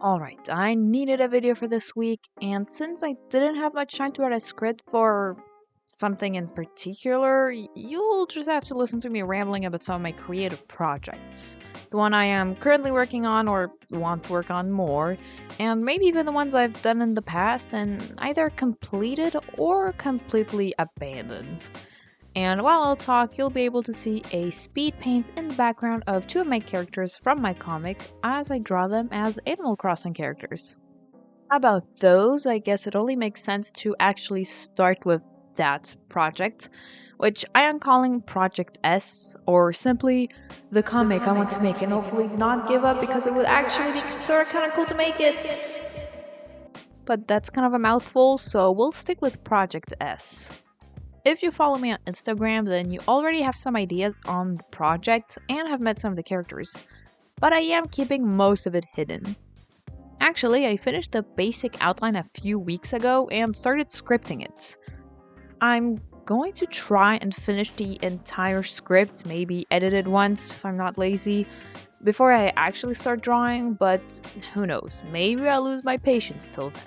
Alright, I needed a video for this week, and since I didn't have much time to write a script for something in particular, you'll just have to listen to me rambling about some of my creative projects. The one I am currently working on or want to work on more, and maybe even the ones I've done in the past and either completed or completely abandoned. And while I'll talk, you'll be able to see a speed paint in the background of two of my characters from my comic as I draw them as Animal Crossing characters. How about those? I guess it only makes sense to actually start with that project, which I am calling Project S, or simply the comic I want to make and hopefully not give up because it would actually be sort of kind of cool to make it. But that's kind of a mouthful, so we'll stick with Project S. If you follow me on Instagram, then you already have some ideas on the project and have met some of the characters, but I am keeping most of it hidden. Actually, I finished the basic outline a few weeks ago and started scripting it. I'm going to try and finish the entire script, maybe edit it once if I'm not lazy, before I actually start drawing, but who knows, maybe I'll lose my patience till then.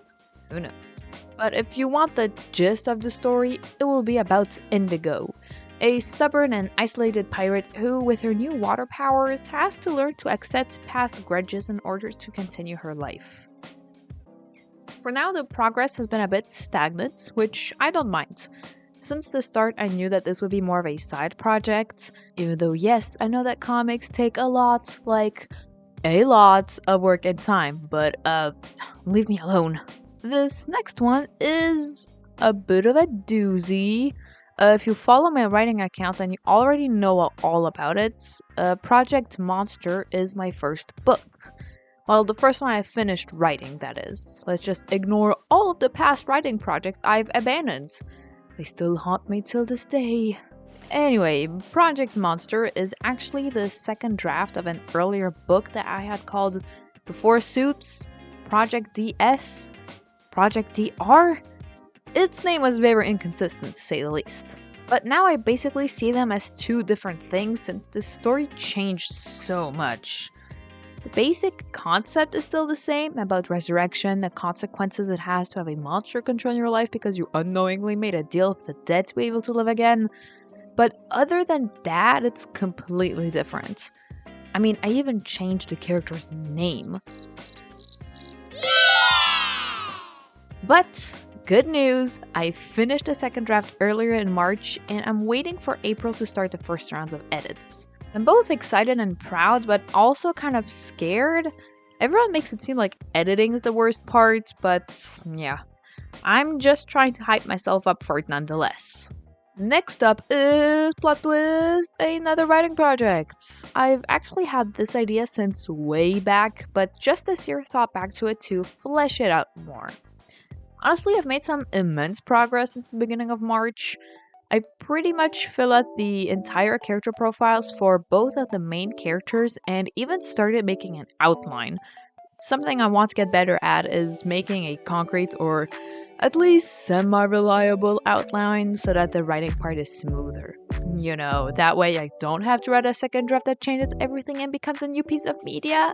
Who knows? But if you want the gist of the story, it will be about Indigo, a stubborn and isolated pirate who, with her new water powers, has to learn to accept past grudges in order to continue her life. For now, the progress has been a bit stagnant, which I don't mind. Since the start, I knew that this would be more of a side project, even though yes, I know that comics take a lot of work and time, but leave me alone. This next one is a bit of a doozy. If you follow my writing account, then you already know all about it. Project Monster is my first book. Well, the first one I finished writing, that is. Let's just ignore all of the past writing projects I've abandoned. They still haunt me till this day. Anyway, Project Monster is actually the second draft of an earlier book that I had called The Four Suits, Project DS, Project DR? Its name was very inconsistent, to say the least. But now I basically see them as two different things since the story changed so much. The basic concept is still the same about resurrection, the consequences it has to have a monster control your life because you unknowingly made a deal with the dead to be able to live again. But other than that, it's completely different. I mean, I even changed the character's name. But good news, I finished the second draft earlier in March and I'm waiting for April to start the first rounds of edits. I'm both excited and proud, but also kind of scared. Everyone makes it seem like editing is the worst part, but yeah, I'm just trying to hype myself up for it nonetheless. Next up is plot twist, another writing project. I've actually had this idea since way back, but just this year thought back to it to flesh it out more. Honestly, I've made some immense progress since the beginning of March. I pretty much fill out the entire character profiles for both of the main characters and even started making an outline. Something I want to get better at is making a concrete or at least semi-reliable outline so that the writing part is smoother. You know, that way I don't have to write a second draft that changes everything and becomes a new piece of media.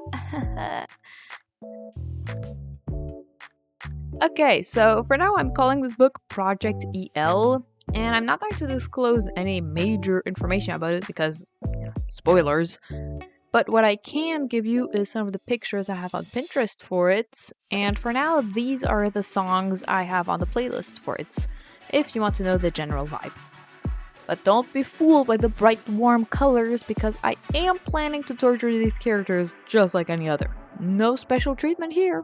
Okay, so for now I'm calling this book Project EL, and I'm not going to disclose any major information about it because, spoilers. But what I can give you is some of the pictures I have on Pinterest for it, and for now these are the songs I have on the playlist for it, if you want to know the general vibe. But don't be fooled by the bright warm colors because I am planning to torture these characters just like any other. No special treatment here.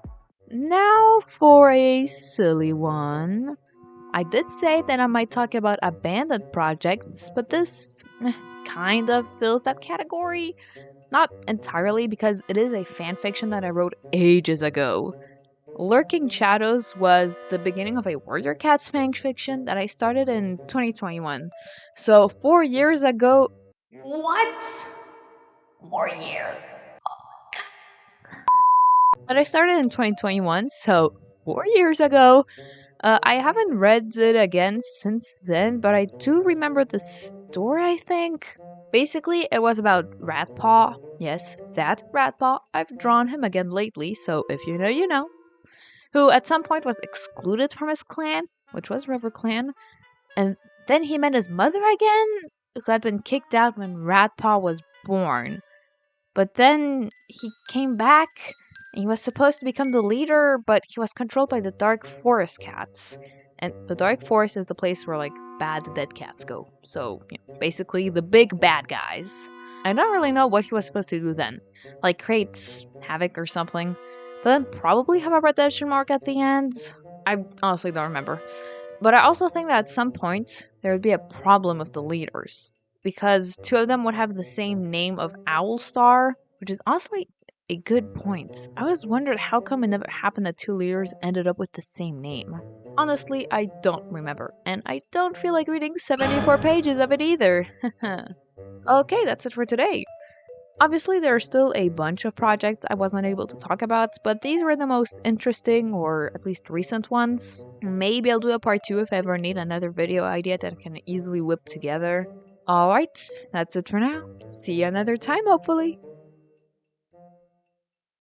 Now for a silly one. I did say that I might talk about abandoned projects, but this kind of fills that category. Not entirely because it is a fanfiction that I wrote ages ago. Lurking Shadows was the beginning of a Warrior Cats fanfiction that I started in 2021. So 4 years ago. What? 4 years? But I started in 2021, so 4 years ago. I haven't read it again since then, but I do remember the story, I think. Basically, it was about Ratpaw. Yes, that Ratpaw. I've drawn him again lately, so if you know, you know. Who at some point was excluded from his clan, which was River Clan, and then he met his mother again, who had been kicked out when Ratpaw was born. But then he came back, and he was supposed to become the leader, but he was controlled by the Dark Forest cats. And the Dark Forest is the place where, like, bad dead cats go. So, basically the big bad guys. I don't really know what he was supposed to do then. Like, create havoc or something. But then probably have a redemption mark at the end. I honestly don't remember. But I also think that at some point, there would be a problem with the leaders. Because two of them would have the same name of Owlstar, which is honestly a good point. I always wondered how come it never happened that two leaders ended up with the same name. Honestly, I don't remember, and I don't feel like reading 74 pages of it either. Okay, that's it for today. Obviously, there are still a bunch of projects I wasn't able to talk about, but these were the most interesting, or at least recent ones. Maybe I'll do a part 2 if I ever need another video idea that I can easily whip together. Alright, that's it for now. See you another time, hopefully.